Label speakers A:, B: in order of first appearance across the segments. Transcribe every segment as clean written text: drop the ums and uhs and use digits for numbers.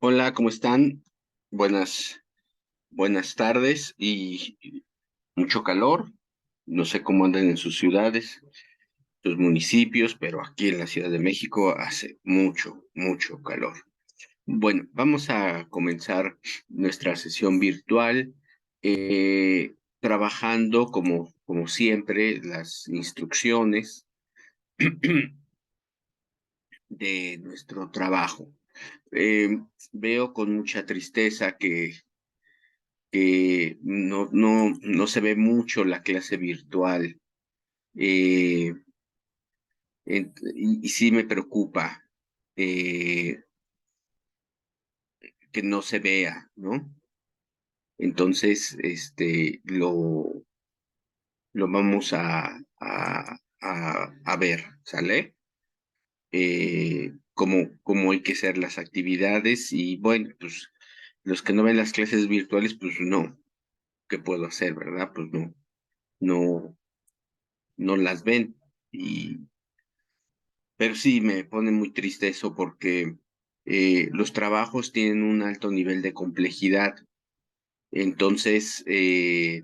A: Hola, ¿cómo están? Buenas tardes y mucho calor. No sé cómo andan en sus ciudades, sus municipios, pero aquí en la Ciudad de México hace mucho calor. Bueno, vamos a comenzar nuestra sesión virtual, trabajando como siempre las instrucciones de nuestro trabajo. Veo con mucha tristeza que no se ve mucho la clase virtual, eh, y sí me preocupa eh, que no se vea, ¿no? Entonces, lo vamos a ver, ¿sale? Cómo hay que hacer las actividades y bueno, pues los que no ven las clases virtuales, pues no, ¿qué puedo hacer, verdad? Pues no, no las ven. Pero sí, me pone muy triste eso porque los trabajos tienen un alto nivel de complejidad. Entonces, se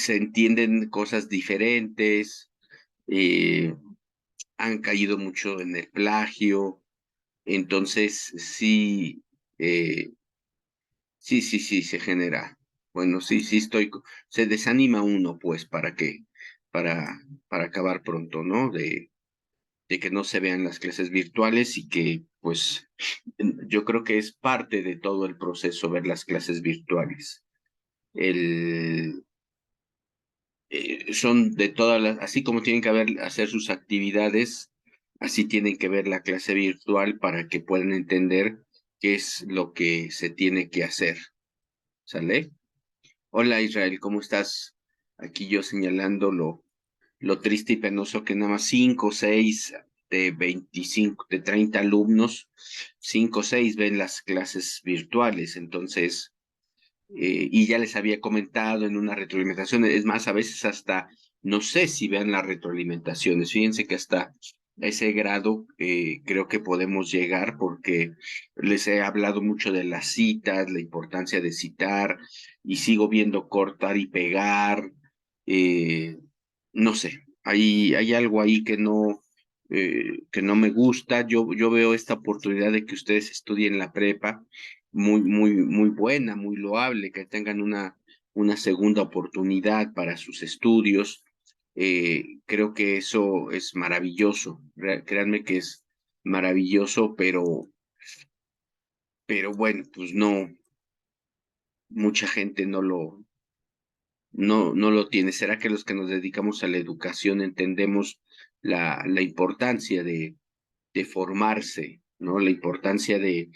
A: entienden cosas diferentes, eh, han caído mucho en el plagio. Entonces, sí, eh, sí, se genera. Bueno, sí, se desanima uno, pues, para, para acabar pronto, ¿no? De que no se vean las clases virtuales y que, pues, yo creo que es parte de todo el proceso ver las clases virtuales. El, Son de todas las, así como tienen que hacer sus actividades, así tienen que ver la clase virtual para que puedan entender qué es lo que se tiene que hacer. ¿Sale? Hola Israel, ¿cómo estás? Aquí yo señalando lo triste y penoso que nada más 5 o 6 de 25, de 30 alumnos, 5 o 6 ven las clases virtuales. Entonces, y ya les había comentado en una retroalimentación, es más, a veces hasta no sé si vean las retroalimentaciones. Fíjense que hasta ese grado creo que podemos llegar porque les he hablado mucho de las citas, la importancia de citar, y sigo viendo cortar y pegar. eh, no sé, hay algo ahí que no me gusta. Yo veo esta oportunidad de que ustedes estudien la prepa muy buena, muy loable, que tengan una segunda oportunidad para sus estudios. Creo que eso es maravilloso. Créanme que es maravilloso, pero bueno, pues no, mucha gente no lo tiene. ¿Será que los que nos dedicamos a la educación entendemos la importancia de formarse, ¿no? La importancia de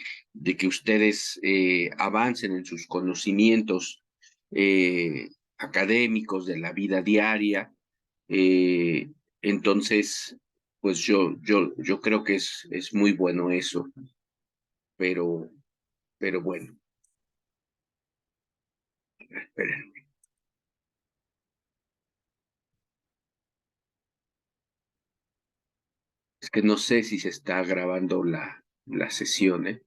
A: que ustedes avancen en sus conocimientos académicos de la vida diaria? Eh, entonces, pues yo creo que es muy bueno eso, pero, pero bueno, esperen. Es que no sé si se está grabando la sesión, ¿eh?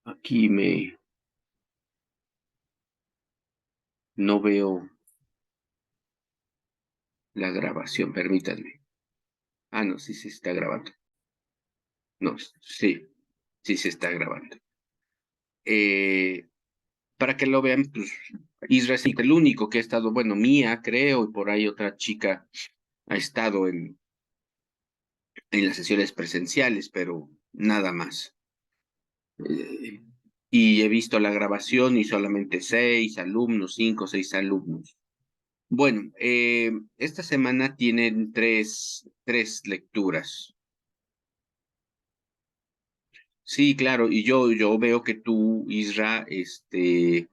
A: Aquí no veo la grabación, permítanme. Ah, no, sí se está grabando. No, sí se está grabando. Eh, para que lo vean, pues Isra es el único que ha estado, bueno, Mía, creo, y por ahí otra chica ha estado en las sesiones presenciales, pero nada más. Eh, y he visto la grabación y solamente 6 alumnos, 5 o 6 alumnos. Bueno, esta semana tienen tres lecturas. Sí, claro, y yo veo que tú, Isra, eh,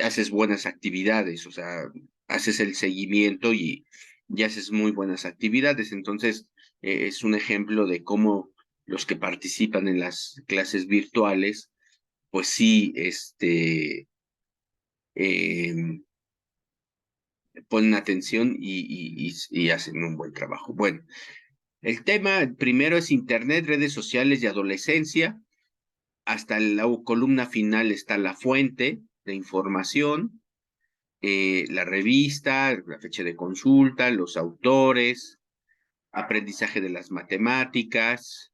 A: haces buenas actividades, o sea, haces el seguimiento y haces muy buenas actividades. Entonces, es un ejemplo de cómo los que participan en las clases virtuales, pues sí, eh, ponen atención y hacen un buen trabajo. Bueno, El tema primero es Internet, redes sociales y adolescencia. Hasta la columna final está la fuente de información, la revista, la fecha de consulta, los autores, aprendizaje de las matemáticas,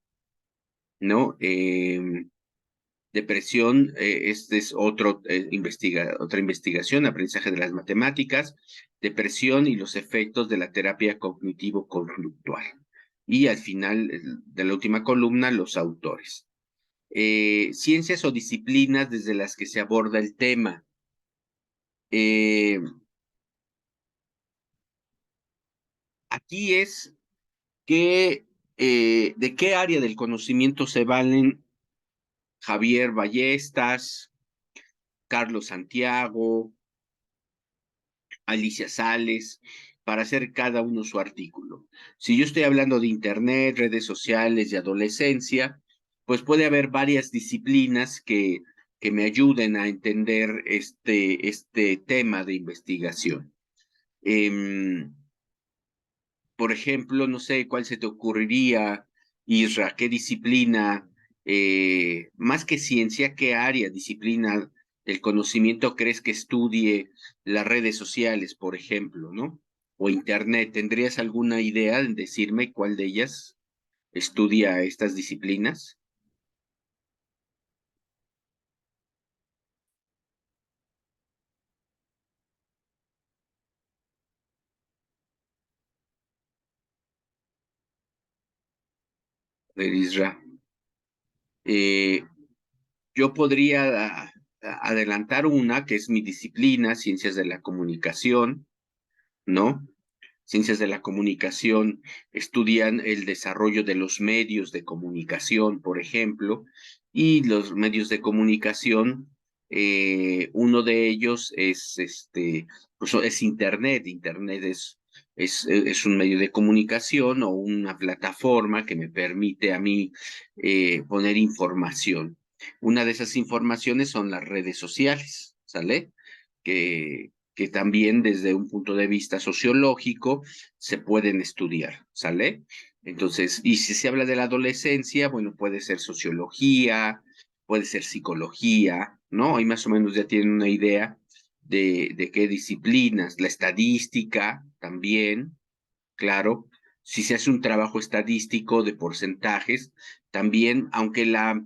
A: ¿no? Depresión, este es otra investigación, aprendizaje de las matemáticas, depresión y los efectos de la terapia cognitivo-conductual. Y al final de la última columna, los autores. Ciencias o disciplinas desde las que se aborda el tema. Aquí es que, de qué área del conocimiento se valen Javier Ballestas, Carlos Santiago, Alicia Sales, para hacer cada uno su artículo. Si yo estoy hablando de Internet, redes sociales y adolescencia, pues puede haber varias disciplinas que me ayuden a entender este tema de investigación. Por ejemplo, no sé cuál se te ocurriría, Isra, qué disciplina, más que ciencia, qué área, disciplina del conocimiento crees que estudie las redes sociales, por ejemplo, ¿no? O Internet. ¿Tendrías alguna idea en decirme cuál de ellas estudia estas disciplinas? A ver, Isra. Eh, yo podría adelantar una que es mi disciplina, ciencias de la comunicación, ¿no? Ciencias de la comunicación estudian el desarrollo de los medios de comunicación, por ejemplo, y los medios de comunicación, uno de ellos es pues es Internet. Internet es un medio de comunicación o una plataforma que me permite a mí poner información. Una de esas informaciones son las redes sociales, ¿sale? Que también desde un punto de vista sociológico se pueden estudiar, ¿sale? Entonces, y si se habla de la adolescencia, bueno, puede ser sociología, puede ser psicología, ¿no? Ahí más o menos ya tienen una idea de qué disciplinas, la estadística también, claro, si se hace un trabajo estadístico de porcentajes, también, aunque la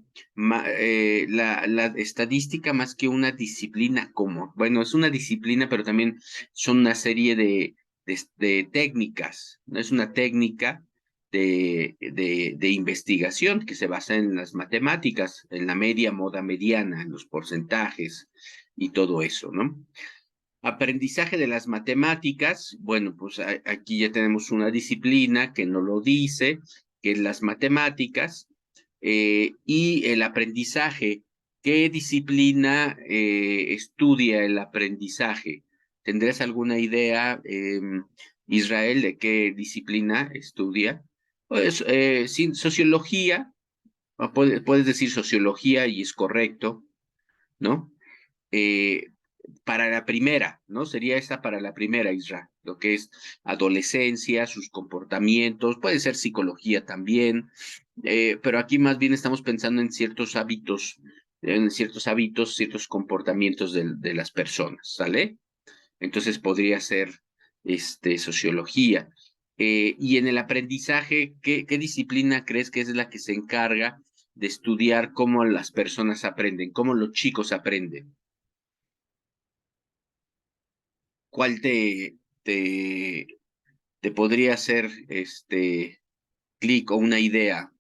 A: estadística más que una disciplina como, bueno, es una disciplina, pero también son una serie de técnicas, ¿no? Es una técnica de investigación que se basa en las matemáticas, en la media, moda mediana, en los porcentajes y todo eso, ¿no? Aprendizaje de las matemáticas, bueno, pues aquí ya tenemos una disciplina que no lo dice, que es las matemáticas, y el aprendizaje. ¿Qué disciplina estudia el aprendizaje? ¿Tendrías alguna idea, Israel, de qué disciplina estudia? Pues sí, sociología, puedes decir sociología y es correcto, ¿no? Eh, para la primera, ¿no? Sería esa para la primera, Isra, lo que es adolescencia, sus comportamientos, puede ser psicología también, pero aquí más bien estamos pensando en ciertos hábitos, ciertos comportamientos de las personas, ¿sale? Entonces podría ser sociología. Y en el aprendizaje, ¿qué disciplina crees que es la que se encarga de estudiar cómo las personas aprenden, cómo los chicos aprenden? ¿Cuál te, te podría hacer clic o una idea?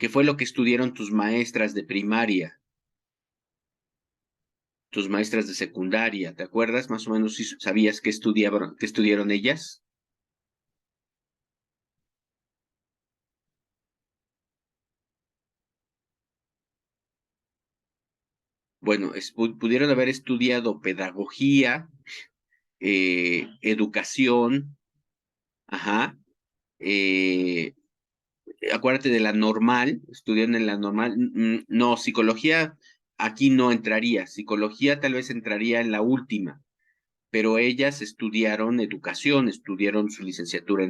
A: ¿Qué fue lo que estudiaron tus maestras de primaria, tus maestras de secundaria? ¿Te acuerdas más o menos si sabías qué estudiaron ellas? Bueno, pudieron haber estudiado pedagogía, educación, ajá, eh, acuérdate de la normal, estudiaron en la normal, no, psicología aquí no entraría, psicología tal vez entraría en la última, pero ellas estudiaron educación, estudiaron su licenciatura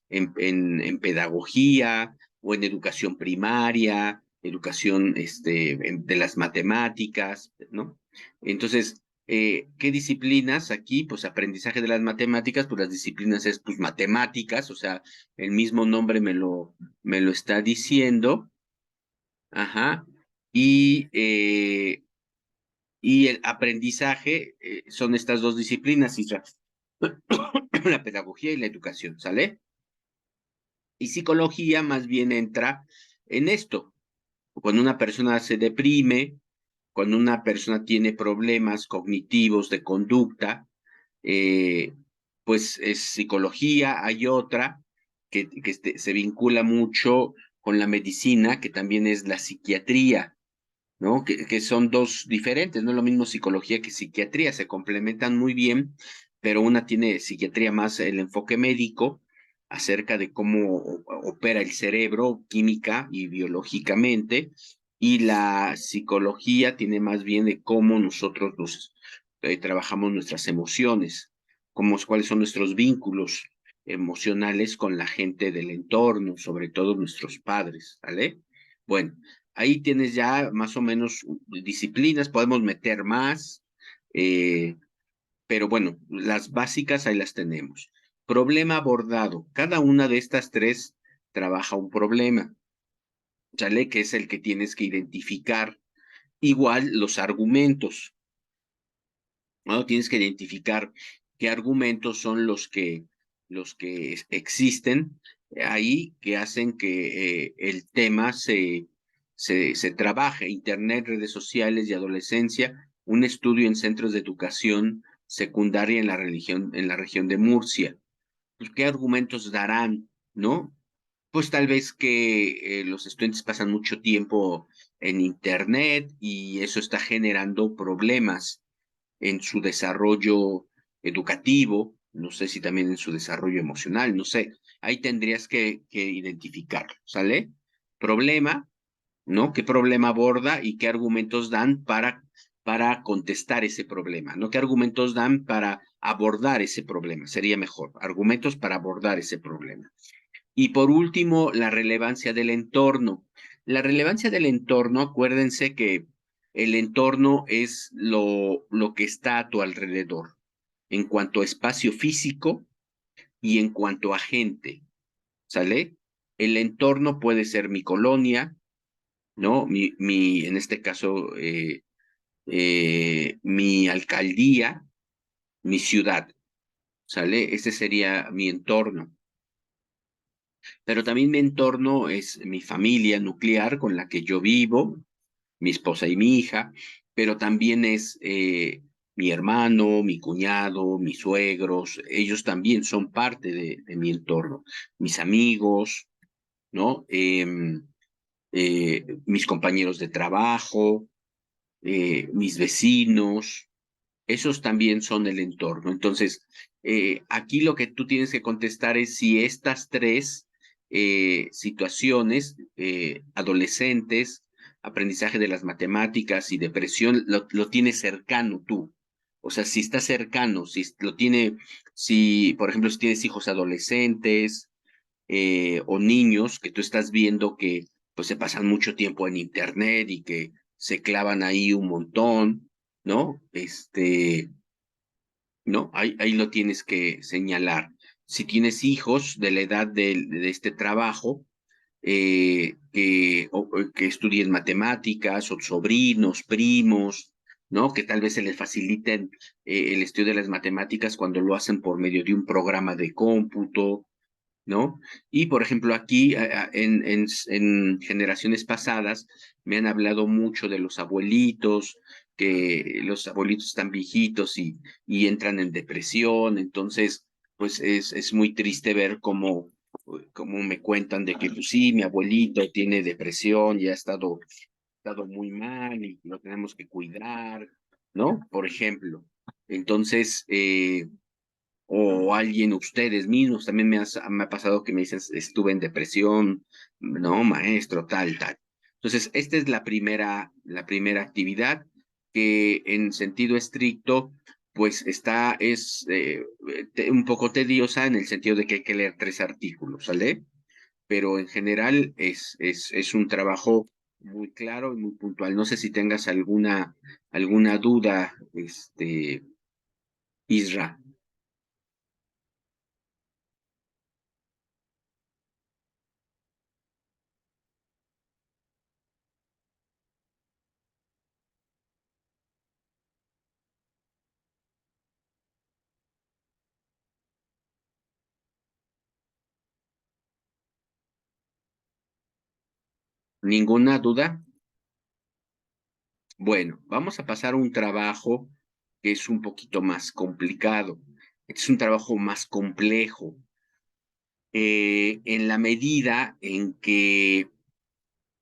A: en pedagogía o en educación primaria, educación de las matemáticas, ¿no? Entonces, ¿qué disciplinas aquí? Pues aprendizaje de las matemáticas, pues las disciplinas es pues matemáticas, o sea, el mismo nombre me lo está diciendo, ajá, y el aprendizaje son estas dos disciplinas, Isra, la pedagogía y la educación, ¿sale? Y psicología más bien entra en esto, cuando una persona se deprime, cuando una persona tiene problemas cognitivos de conducta, eh, pues es psicología. Hay otra que se vincula mucho con la medicina, que también es la psiquiatría, ¿no? Que son dos diferentes, no es lo mismo psicología que psiquiatría, se complementan muy bien, pero una tiene psiquiatría más el enfoque médico acerca de cómo opera el cerebro química y biológicamente, y la psicología tiene más bien de cómo nosotros trabajamos nuestras emociones, cuáles son nuestros vínculos emocionales con la gente del entorno, sobre todo nuestros padres, ¿vale? Bueno, ahí tienes ya más o menos disciplinas, podemos meter más, eh, pero bueno, las básicas ahí las tenemos. Problema abordado. Cada una de estas tres trabaja un problema, ¿sale? Que es el que tienes que identificar. Igual los argumentos, ¿no? Tienes que identificar qué argumentos son los que existen ahí que hacen que el tema se trabaje. Internet, redes sociales y adolescencia, un estudio en centros de educación secundaria en la región de Murcia. Pues, ¿qué argumentos darán, no? Pues tal vez que los estudiantes pasan mucho tiempo en Internet y eso está generando problemas en su desarrollo educativo, no sé si también en su desarrollo emocional, no sé. Ahí tendrías que identificarlo, ¿sale? Problema, ¿no? ¿Qué problema aborda y qué argumentos dan para contestar ese problema, ¿no? ¿Qué argumentos dan para abordar ese problema? Sería mejor, argumentos para abordar ese problema. Y por último, la relevancia del entorno. La relevancia del entorno, acuérdense que el entorno es lo que está a tu alrededor, en cuanto a espacio físico y en cuanto a gente, ¿sale? El entorno puede ser mi colonia, ¿no? En este caso, mi alcaldía, mi ciudad, ¿sale? Ese sería mi entorno. Pero también mi entorno es mi familia nuclear con la que yo vivo, mi esposa y mi hija, pero también es mi hermano, mi cuñado, mis suegros, ellos también son parte de mi entorno, mis amigos, ¿no? Mis compañeros de trabajo, mis vecinos, esos también son el entorno. Entonces, aquí lo que tú tienes que contestar es si estas tres situaciones, adolescentes, aprendizaje de las matemáticas y depresión, lo tienes cercano tú. O sea, si está cercano, si lo tiene, si, por ejemplo, si tienes hijos adolescentes o niños que tú estás viendo que pues se pasan mucho tiempo en internet y que se clavan ahí un montón, ¿no? ¿No? Ahí lo tienes que señalar. Si tienes hijos de la edad de este trabajo, que estudien matemáticas, o sobrinos, primos, ¿no? Que tal vez se les faciliten el estudio de las matemáticas cuando lo hacen por medio de un programa de cómputo, ¿no? Y por ejemplo, aquí en generaciones pasadas me han hablado mucho de los abuelitos, que los abuelitos están viejitos y entran en depresión, entonces, pues es muy triste ver cómo me cuentan de que, pues sí, mi abuelito tiene depresión y estado muy mal y lo tenemos que cuidar, ¿no? Por ejemplo. Entonces, o alguien, ustedes mismos, también me ha pasado que me dicen, estuve en depresión, no, maestro, tal, tal. Entonces, esta es la primera actividad que en sentido estricto pues es un poco tediosa en el sentido de que hay que leer 3 artículos, ¿sale? Pero en general es un trabajo muy claro y muy puntual. No sé si tengas alguna duda, Isra. ¿Ninguna duda? Bueno, vamos a pasar a un trabajo que es un poquito más complicado. Este es un trabajo más complejo, en la medida en que,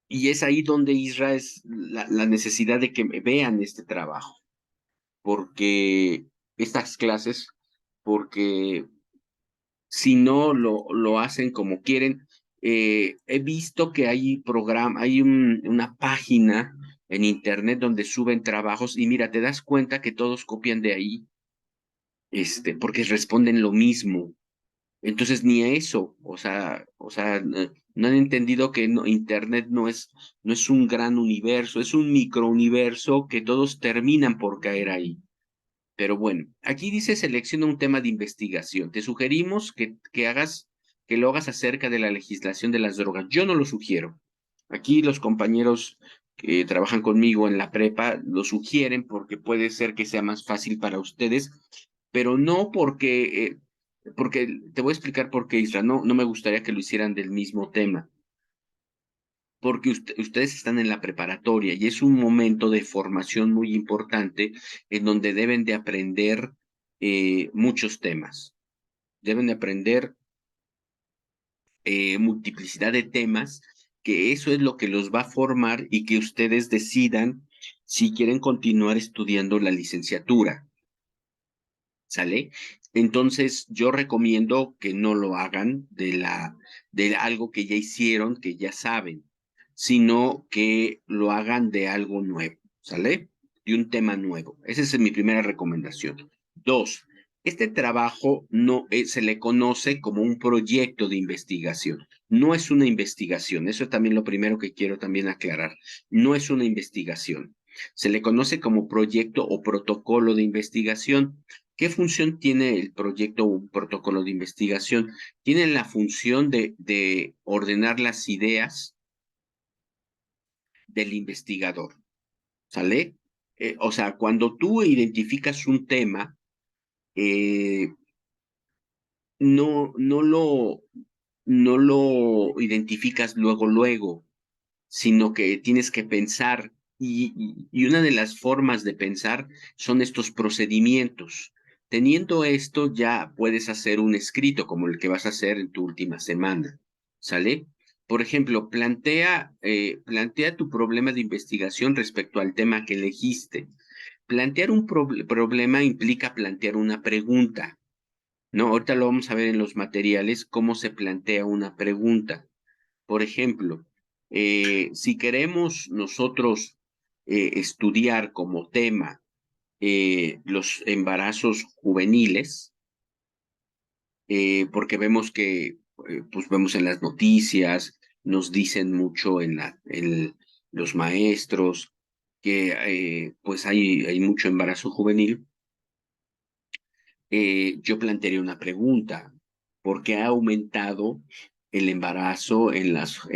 A: y es ahí donde Isra es la necesidad de que vean este trabajo, porque estas clases, porque si no lo hacen como quieren, he visto que hay una página en internet donde suben trabajos y mira, te das cuenta que todos copian de ahí, porque responden lo mismo. Entonces ni a eso, o sea, no han entendido que internet no es un gran universo, es un microuniverso que todos terminan por caer ahí. Pero bueno, aquí dice selecciona un tema de investigación. Te sugerimos que lo hagas acerca de la legislación de las drogas. Yo no lo sugiero. Aquí los compañeros que trabajan conmigo en la prepa lo sugieren porque puede ser que sea más fácil para ustedes, pero no porque te voy a explicar por qué, Isra. No me gustaría que lo hicieran del mismo tema, porque ustedes están en la preparatoria y es un momento de formación muy importante en donde deben de aprender muchos temas. Deben de aprender multiplicidad de temas, que eso es lo que los va a formar y que ustedes decidan si quieren continuar estudiando la licenciatura. ¿Sale? Entonces, yo recomiendo que no lo hagan de algo que ya hicieron, que ya saben, sino que lo hagan de algo nuevo, ¿sale? De un tema nuevo. Esa es mi primera recomendación. Dos, este trabajo no se le conoce como un proyecto de investigación. No es una investigación. Eso es también lo primero que quiero también aclarar. No es una investigación. Se le conoce como proyecto o protocolo de investigación. ¿Qué función tiene el proyecto o un protocolo de investigación? Tiene la función de ordenar las ideas del investigador, ¿sale? O sea, cuando tú identificas un tema, eh, no lo identificas luego, sino que tienes que pensar y una de las formas de pensar son estos procedimientos. Teniendo esto, ya puedes hacer un escrito como el que vas a hacer en tu última semana, ¿sale? Por ejemplo, plantea tu problema de investigación respecto al tema que elegiste. Plantear un problema implica plantear una pregunta, ¿no? Ahorita lo vamos a ver en los materiales, cómo se plantea una pregunta. Por ejemplo, si queremos nosotros estudiar como tema los embarazos juveniles, porque vemos pues vemos en las noticias, nos dicen mucho los maestros que pues hay mucho embarazo juvenil. Yo plantearía una pregunta: ¿por qué ha aumentado el embarazo en las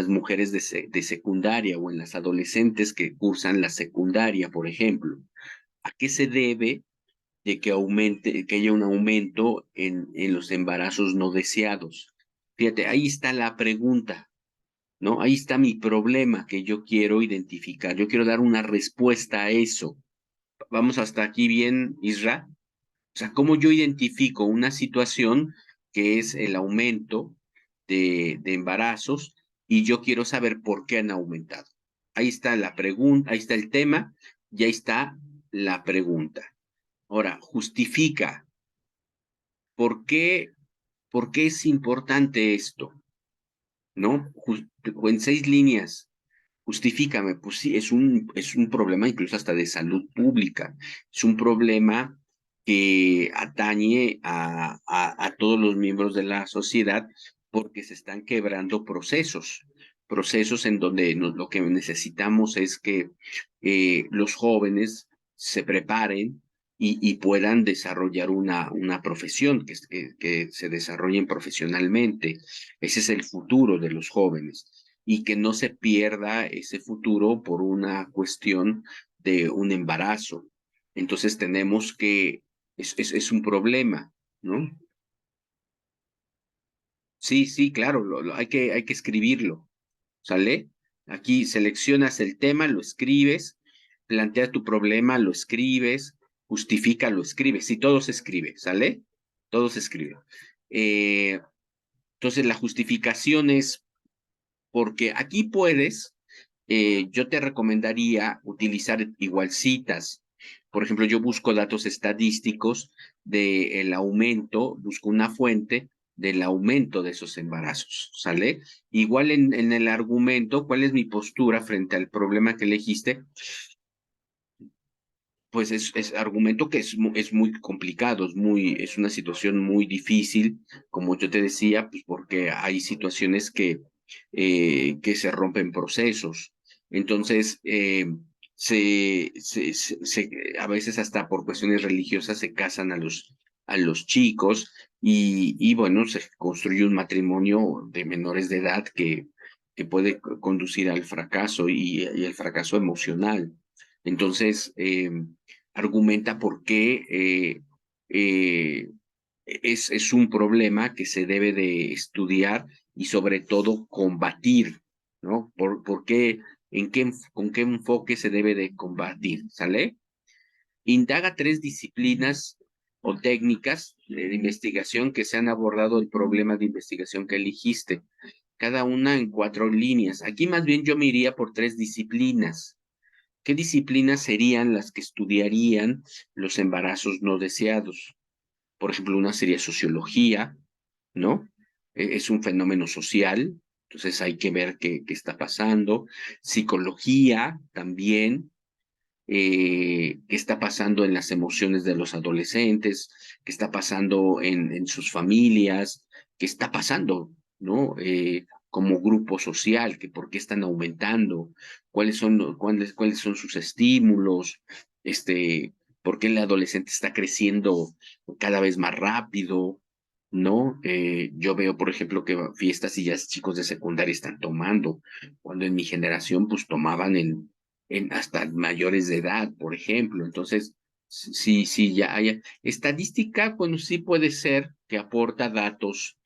A: mujeres de secundaria o en las adolescentes que cursan la secundaria, por ejemplo? ¿A qué se debe de que haya un aumento en los embarazos no deseados? Fíjate, ahí está la pregunta, ¿no? Ahí está mi problema que yo quiero identificar. Yo quiero dar una respuesta a eso. Vamos hasta aquí bien, Isra. O sea, cómo yo identifico una situación que es el aumento de embarazos y yo quiero saber por qué han aumentado. Ahí está la pregunta, ahí está el tema y ahí está la pregunta. Ahora, justifica por qué es importante esto, ¿no? En 6 líneas, Justifícame, pues sí, es un problema incluso hasta de salud pública. Es un problema que atañe a todos los miembros de la sociedad porque se están quebrando procesos, procesos en donde lo que necesitamos es que los jóvenes se preparen y puedan desarrollar una profesión, que se desarrollen profesionalmente. Ese es el futuro de los jóvenes y que no se pierda ese futuro por una cuestión de un embarazo. Entonces tenemos que, es un problema, ¿no? Sí, sí, claro, hay que escribirlo, ¿sale? Aquí seleccionas el tema, lo escribes, plantea tu problema, lo escribes, justifica, lo escribes. Sí, todo se escribe, ¿sale? Todo se escribe. Eh, entonces la justificación es porque aquí puedes, yo te recomendaría utilizar igual citas. Por ejemplo, yo busco datos estadísticos del aumento, busco una fuente del aumento de esos embarazos, ¿sale? Igual en el argumento, ¿cuál es mi postura frente al problema que elegiste? Pues es argumento que es muy complicado, es una situación muy difícil, como yo te decía, pues porque hay situaciones que se rompen procesos. Entonces, a veces hasta por cuestiones religiosas se casan a los chicos y bueno, se construye un matrimonio de menores de edad que puede conducir al fracaso y el fracaso emocional. Entonces, argumenta por qué es un problema que se debe de estudiar y sobre todo combatir, ¿no? Por qué, con qué enfoque se debe de combatir, ¿sale? Indaga tres disciplinas o técnicas de investigación que se han abordado el problema de investigación que eligiste, cada una en 4 líneas. Aquí más bien yo me iría por 3 disciplinas. ¿Qué disciplinas serían las que estudiarían los embarazos no deseados? Por ejemplo, una sería sociología, ¿no? Es un fenómeno social, entonces hay que ver qué está pasando. Psicología también, qué está pasando en las emociones de los adolescentes, qué está pasando en sus familias, qué está pasando, ¿no? Como grupo social, que por qué están aumentando, cuáles son sus estímulos, por qué el adolescente está creciendo cada vez más rápido, ¿no? Yo veo, por ejemplo, que fiestas y ya chicos de secundaria están tomando, cuando en mi generación pues tomaban en hasta mayores de edad, por ejemplo. Entonces, sí, sí, ya hay estadística, bueno, sí puede ser que aporta datos,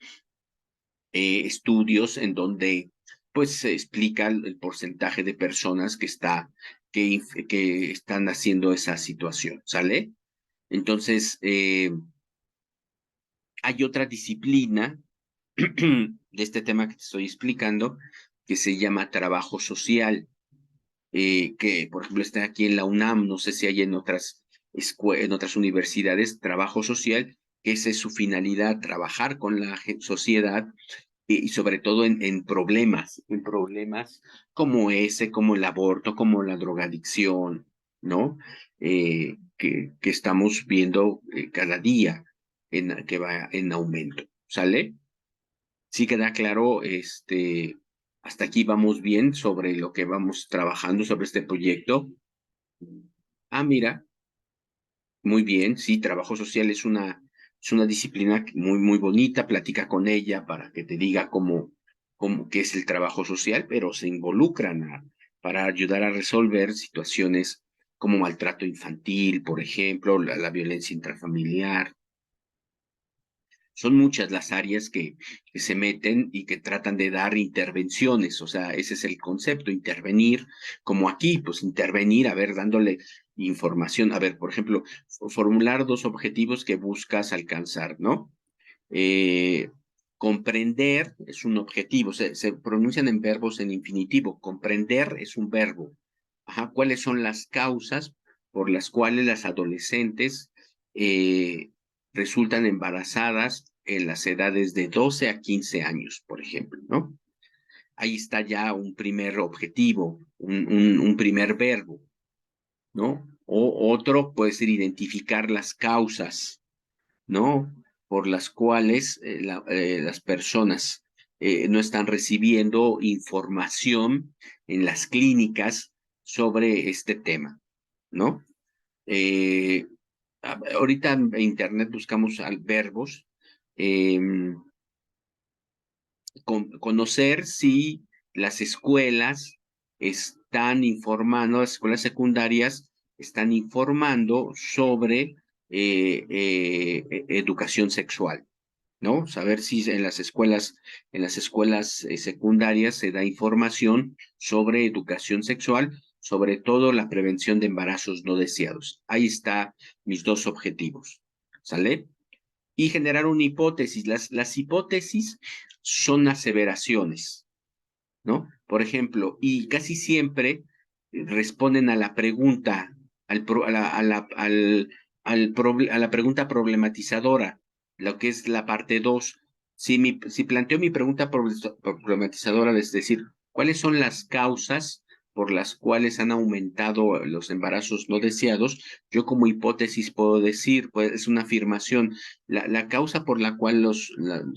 A: estudios en donde pues se explica el porcentaje de personas que están haciendo esa situación, ¿sale? Entonces, hay otra disciplina de este tema que te estoy explicando que se llama trabajo social, que por ejemplo está aquí en la UNAM, no sé si hay en en otras universidades, trabajo social, que esa es su finalidad, trabajar con la sociedad y sobre todo en problemas como ese, como el aborto, como la drogadicción, ¿no? Que estamos viendo cada día que va en aumento, ¿sale? Sí queda claro, hasta aquí vamos bien sobre lo que vamos trabajando sobre este proyecto. Ah, mira, muy bien, sí, trabajo social es una disciplina muy, muy bonita, platica con ella para que te diga qué es el trabajo social, pero se involucran para ayudar a resolver situaciones como maltrato infantil, por ejemplo, la violencia intrafamiliar. Son muchas las áreas que se meten y que tratan de dar intervenciones, o sea, ese es el concepto, intervenir, como aquí, pues intervenir, a ver, dándole información, a ver, por ejemplo, formular 2 objetivos que buscas alcanzar, ¿no? Eh, comprender es un objetivo, se pronuncian en verbos en infinitivo, comprender es un verbo. Ajá, ¿cuáles son las causas por las cuales las adolescentes resultan embarazadas en las edades de 12 a 15 años, por ejemplo, ¿no? ahí está ya un primer objetivo, un primer verbo, ¿no? O otro puede ser identificar las causas, ¿no? Por las cuales las personas no están recibiendo información en las clínicas sobre este tema, ¿no? Eh, Ahorita en internet buscamos verbos, em, conocer si las escuelas están informando, las escuelas secundarias están informando sobre educación sexual, ¿no? Saber si en las escuelas secundarias se da información sobre educación sexual, sobre todo la prevención de embarazos no deseados. Ahí está mis dos objetivos, ¿sale? Y generar una hipótesis. Las hipótesis son aseveraciones, ¿no? Por ejemplo, y casi siempre responden a la pregunta, a la pregunta problematizadora, lo que es la parte 2. Si planteo mi pregunta problematizadora, es decir, ¿cuáles son las causas por las cuales han aumentado los embarazos no deseados? Yo como hipótesis puedo decir, pues es una afirmación, la causa por la cual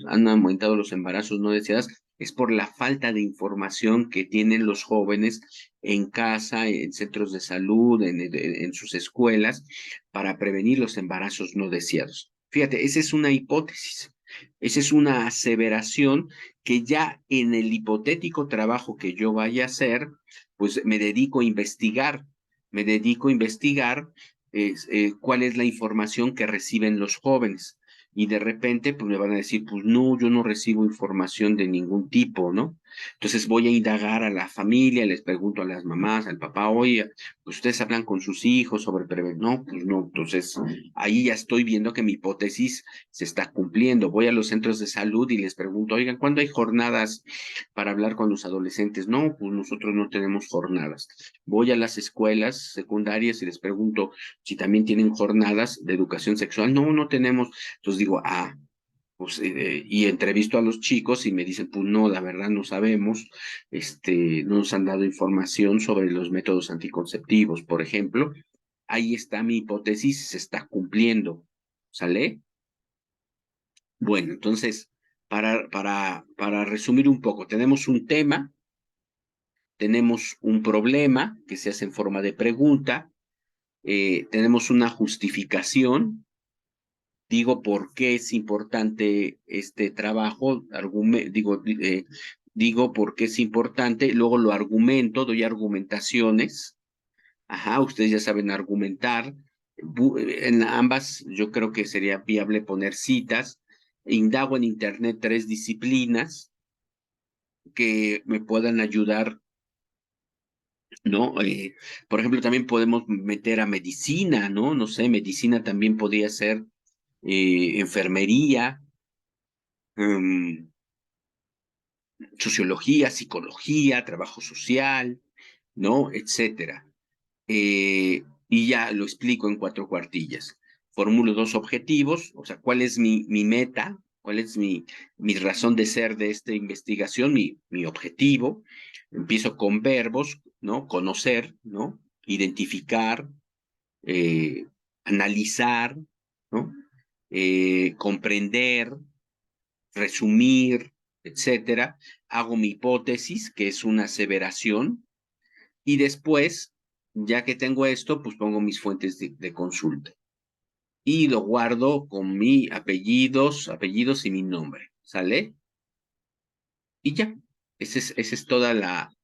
A: han aumentado los embarazos no deseados es por la falta de información que tienen los jóvenes en casa, en centros de salud, en sus escuelas, para prevenir los embarazos no deseados. Fíjate, esa es una hipótesis, esa es una aseveración que ya en el hipotético trabajo que yo vaya a hacer, pues me dedico a investigar cuál es la información que reciben los jóvenes y de repente pues me van a decir, pues no, yo no recibo información de ningún tipo, ¿no? Entonces voy a indagar a la familia, les pregunto a las mamás, al papá, oye, pues ustedes hablan con sus hijos sobre prevenir, no, pues no, entonces ahí ya estoy viendo que mi hipótesis se está cumpliendo. Voy a los centros de salud y les pregunto, oigan, ¿cuándo hay jornadas para hablar con los adolescentes? No, pues nosotros no tenemos jornadas. Voy a las escuelas secundarias y les pregunto si también tienen jornadas de educación sexual. No, no tenemos. Entonces digo, pues, y entrevisto a los chicos y me dicen, pues no, la verdad no sabemos, no nos han dado información sobre los métodos anticonceptivos, por ejemplo. Ahí está mi hipótesis, se está cumpliendo, ¿sale? Bueno, entonces, para resumir un poco, tenemos un tema, tenemos un problema que se hace en forma de pregunta, tenemos una justificación, digo por qué es importante este trabajo, digo por qué es importante, luego lo argumento, doy argumentaciones, ajá, ustedes ya saben argumentar, en ambas yo creo que sería viable poner citas, indago en internet 3 disciplinas que me puedan ayudar, ¿no? Por ejemplo, también podemos meter a medicina, ¿no? No sé, medicina también podría ser enfermería, em, sociología, psicología, trabajo social, ¿no? Etcétera. Y ya lo explico en 4 cuartillas. Formulo 2 objetivos, o sea, cuál es mi meta, cuál es mi razón de ser de esta investigación, mi objetivo. Empiezo con verbos, ¿no? Conocer, ¿no? Identificar, eh, analizar, ¿no? Comprender, resumir, etcétera. Hago mi hipótesis, que es una aseveración, y después, ya que tengo esto, pues pongo mis fuentes de consulta. Y lo guardo con mi apellidos y mi nombre. ¿Sale? Y ya. Esa es toda la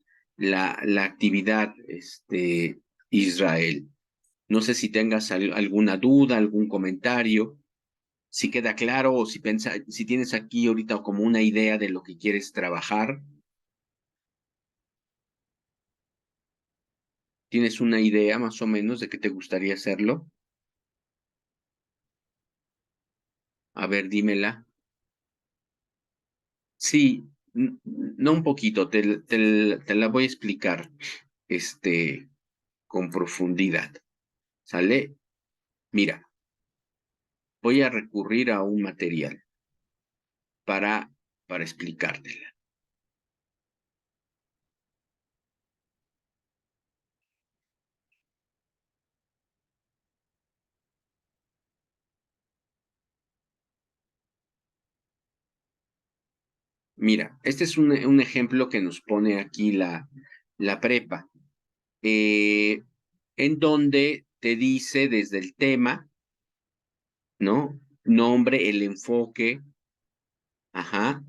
A: actividad, Israel. No sé si tengas alguna duda, algún comentario, si queda claro o si tienes aquí ahorita como una idea de lo que quieres trabajar. ¿Tienes una idea más o menos de qué te gustaría hacerlo? A ver, dímela. Sí, no un poquito, te la voy a explicar, este, con profundidad, ¿sale? Mira, voy a recurrir a un material para, para explicártela. Mira, este es un ejemplo que nos pone aquí la prepa, eh, en donde te dice desde el tema, ¿no? Nombre, el enfoque, ajá,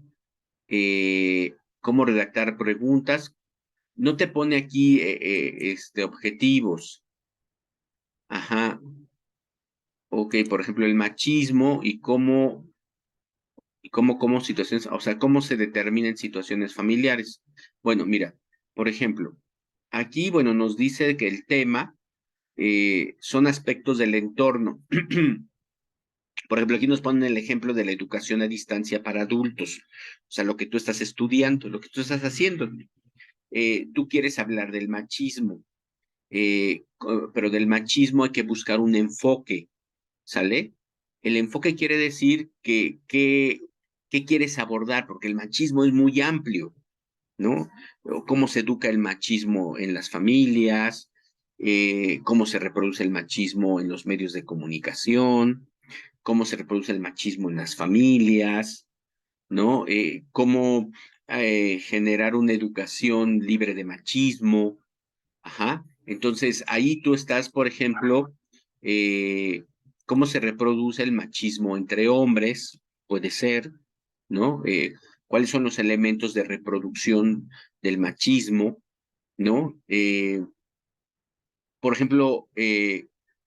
A: cómo redactar preguntas. No te pone aquí objetivos, ajá, ok, por ejemplo, el machismo cómo situaciones, o sea, cómo se determinan situaciones familiares. Bueno, mira, por ejemplo, aquí, bueno, nos dice que el tema son aspectos del entorno. Por ejemplo, aquí nos ponen el ejemplo de la educación a distancia para adultos, o sea, lo que tú estás estudiando, lo que tú estás haciendo. Tú quieres hablar del machismo, pero del machismo hay que buscar un enfoque, ¿sale? El enfoque quiere decir ¿qué quieres abordar? Porque el machismo es muy amplio, ¿no? Cómo se educa el machismo en las familias, cómo se reproduce el machismo en los medios de comunicación, cómo se reproduce el machismo en las familias, ¿no? Cómo generar una educación libre de machismo, ajá. Entonces, ahí tú estás, por ejemplo, eh, cómo se reproduce el machismo entre hombres, puede ser, ¿no? ¿Cuáles son los elementos de reproducción del machismo, ¿no? Por ejemplo,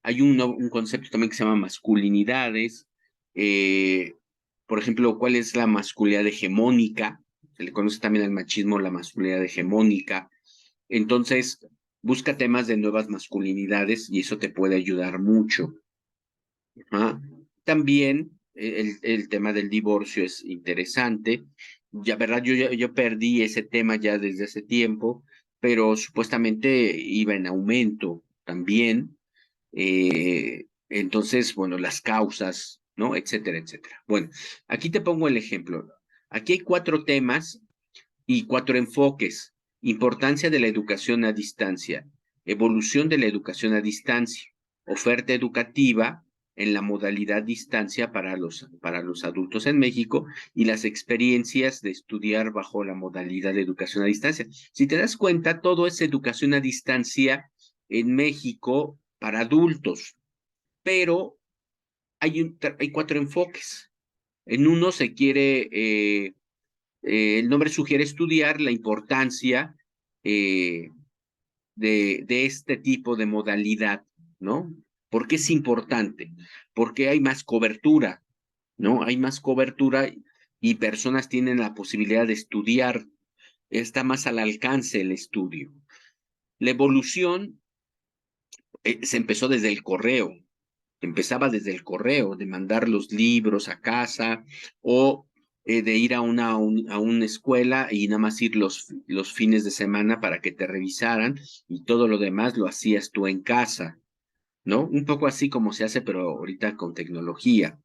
A: hay un concepto también que se llama masculinidades. eh, por ejemplo, ¿cuál es la masculinidad hegemónica? Se le conoce también al machismo la masculinidad hegemónica. Entonces, busca temas de nuevas masculinidades y eso te puede ayudar mucho. ¿Ah? También el tema del divorcio es interesante. Ya, verdad, yo perdí ese tema ya desde hace tiempo, pero supuestamente iba en aumento también. Entonces, bueno, las causas, ¿no? Etcétera, etcétera. Bueno, aquí te pongo el ejemplo. Aquí hay 4 temas y 4 enfoques. Importancia de la educación a distancia, evolución de la educación a distancia, oferta educativa en la modalidad distancia para los adultos en México y las experiencias de estudiar bajo la modalidad de educación a distancia. Si te das cuenta, todo es educación a distancia en México para adultos, pero hay 4 enfoques. En uno se quiere el nombre sugiere estudiar la importancia eh, de este tipo de modalidad, ¿no? ¿Por qué es importante? Porque hay más cobertura, ¿no? Hay más cobertura y personas tienen la posibilidad de estudiar, está más al alcance el estudio. La evolución se empezó desde el correo, empezaba desde el correo, de mandar los libros a casa o de ir a una escuela y nada más ir los fines de semana para que te revisaran y todo lo demás lo hacías tú en casa, ¿no? Un poco así como se hace, pero ahorita con tecnología.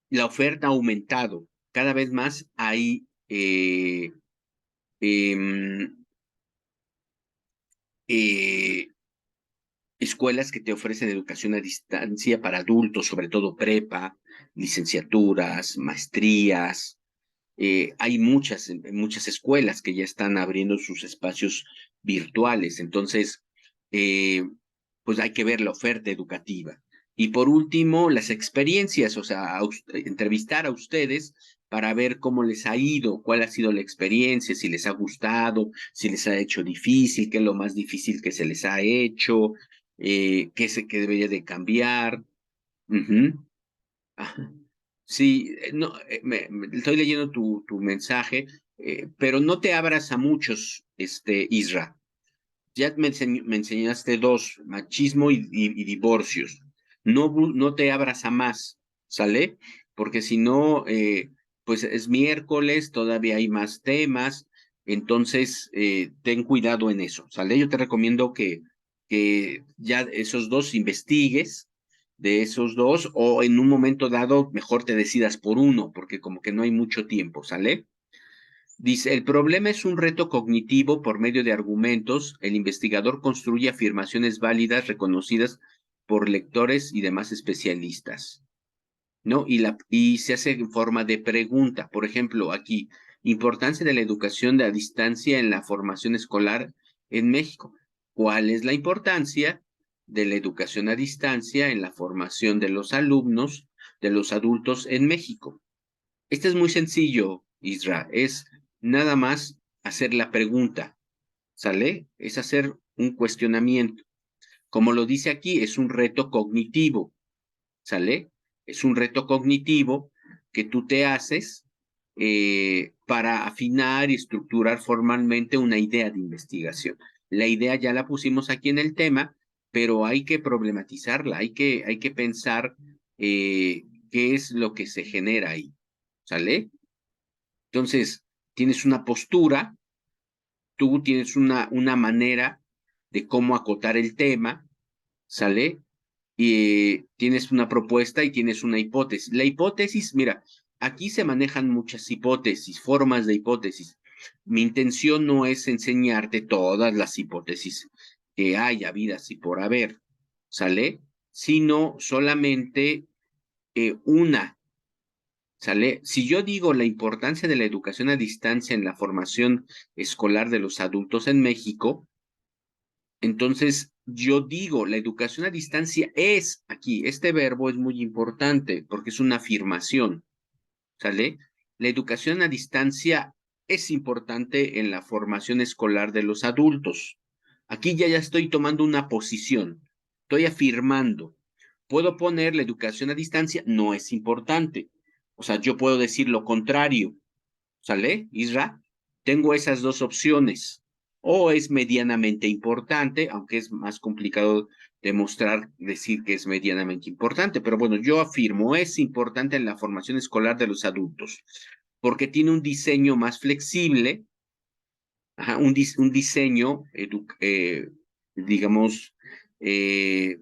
A: La oferta ha aumentado. Cada vez más hay em, eh, escuelas que te ofrecen educación a distancia para adultos, sobre todo prepa, licenciaturas, maestrías. Hay muchas escuelas que ya están abriendo sus espacios virtuales. Entonces, eh, pues hay que ver la oferta educativa. Y por último, las experiencias, o sea, entrevistar a ustedes para ver cómo les ha ido, cuál ha sido la experiencia, si les ha gustado, si les ha hecho difícil, qué es lo más difícil que se les ha hecho, qué debería de cambiar. Ujú. Ajá. Sí, no, estoy leyendo tu mensaje, pero no te abras a muchos, Isra. Ya me enseñaste 2, machismo y divorcios. No te abras a más, ¿sale? Porque si no, pues es miércoles, todavía hay más temas, entonces ten cuidado en eso, ¿sale? Yo te recomiendo que ya esos 2 investigues de esos 2 o en un momento dado mejor te decidas por uno, porque como que no hay mucho tiempo, ¿sale? Dice, el problema es un reto cognitivo por medio de argumentos. El investigador construye afirmaciones válidas reconocidas por lectores y demás especialistas. ¿no? Y se hace en forma de pregunta. Por ejemplo, aquí, importancia de la educación a distancia en la formación escolar en México. ¿Cuál es la importancia de la educación a distancia en la formación de los alumnos, de los adultos en México? Este es muy sencillo, Isra, es nada más hacer la pregunta, ¿sale? Es hacer un cuestionamiento. Como lo dice aquí, es un reto cognitivo, ¿sale? Es un reto cognitivo que tú te haces para afinar y estructurar formalmente una idea de investigación. La idea ya la pusimos aquí en el tema, pero hay que problematizarla, hay que pensar qué es lo que se genera ahí, ¿sale? Entonces, tienes una postura, tú tienes una manera de cómo acotar el tema, ¿sale? Y tienes una propuesta y tienes una hipótesis. La hipótesis, mira, aquí se manejan muchas hipótesis, formas de hipótesis. Mi intención no es enseñarte todas las hipótesis que hay, habidas y por haber, ¿sale? Sino solamente una, ¿sale? Si yo digo la importancia de la educación a distancia en la formación escolar de los adultos en México, entonces, yo digo, la educación a distancia es aquí, este verbo es muy importante porque es una afirmación, ¿sale? La educación a distancia es importante en la formación escolar de los adultos. Aquí ya estoy tomando una posición, estoy afirmando. Puedo poner la educación a distancia, no es importante. O sea, yo puedo decir lo contrario. ¿Sale, Isra? Tengo esas dos opciones. O es medianamente importante, aunque es más complicado demostrar, decir que es medianamente importante, pero bueno, yo afirmo, es importante en la formación escolar de los adultos, porque tiene un diseño más flexible, ajá, un diseño, digamos, eh,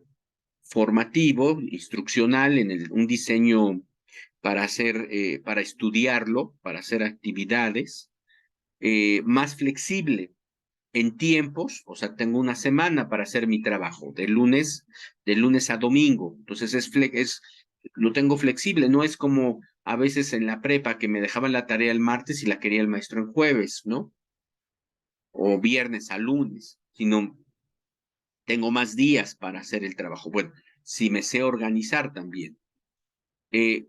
A: formativo, instruccional, un diseño para hacer, para estudiarlo, para hacer actividades más flexible en tiempos, o sea, tengo una semana para hacer mi trabajo, de lunes a domingo, entonces lo tengo flexible, no es como a veces en la prepa que me dejaban la tarea el martes y la quería el maestro en jueves, ¿no? O viernes a lunes, sino tengo más días para hacer el trabajo. Bueno, si me sé organizar también.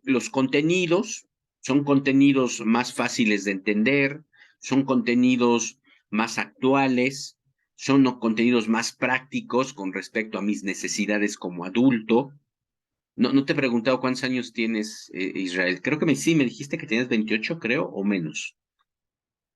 A: Los contenidos son contenidos más fáciles de entender, son contenidos más actuales, son contenidos más prácticos con respecto a mis necesidades como adulto. No te he preguntado cuántos años tienes, Israel. Creo que sí, me dijiste que tenías 28, creo, o menos.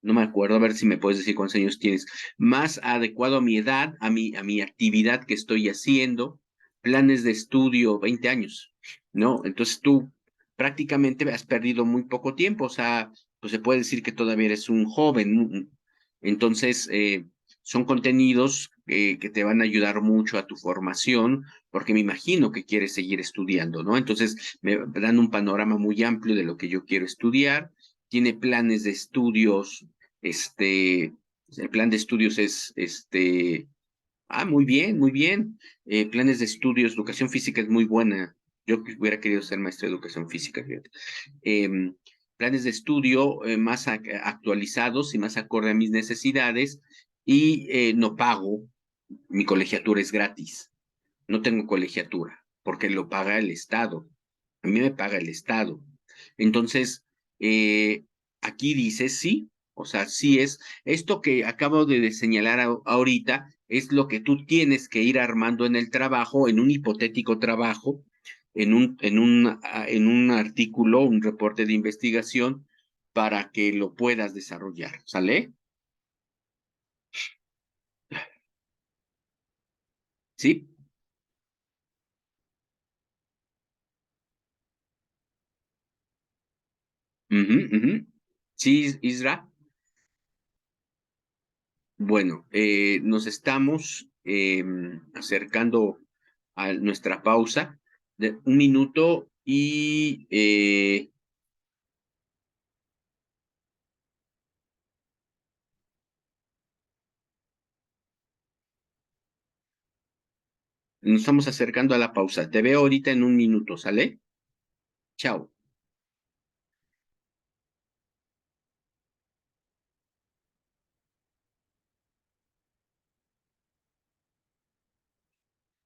A: No me acuerdo, a ver si me puedes decir cuántos años tienes. Más adecuado a mi edad, a mi actividad que estoy haciendo, planes de estudio, 20 años, ¿no? Entonces tú prácticamente has perdido muy poco tiempo, o sea, pues se puede decir que todavía eres un joven. Entonces, son contenidos que te van a ayudar mucho a tu formación, porque me imagino que quieres seguir estudiando, ¿no? Entonces, me dan un panorama muy amplio de lo que yo quiero estudiar, tiene planes de estudios el plan de estudios es, muy bien, muy bien. Planes de estudios, educación física es muy buena. Yo hubiera querido ser maestro de educación física, fíjate. Em, Planes de estudio más actualizados y más acorde a mis necesidades y no pago, mi colegiatura es gratis. No tengo colegiatura porque lo paga el Estado. A mí me paga el Estado. Entonces, eh, aquí dice sí, o sea, sí es, esto que acabo de señalar ahorita es lo que tú tienes que ir armando en el trabajo, en un hipotético trabajo, en un artículo, un reporte de investigación, para que lo puedas desarrollar, ¿sale? Sí. Ujú, ujú. Sí, Isra. Bueno, nos estamos acercando a nuestra pausa de un minuto y nos estamos acercando a la pausa. Te veo ahorita en un minuto, ¿sale? Chao.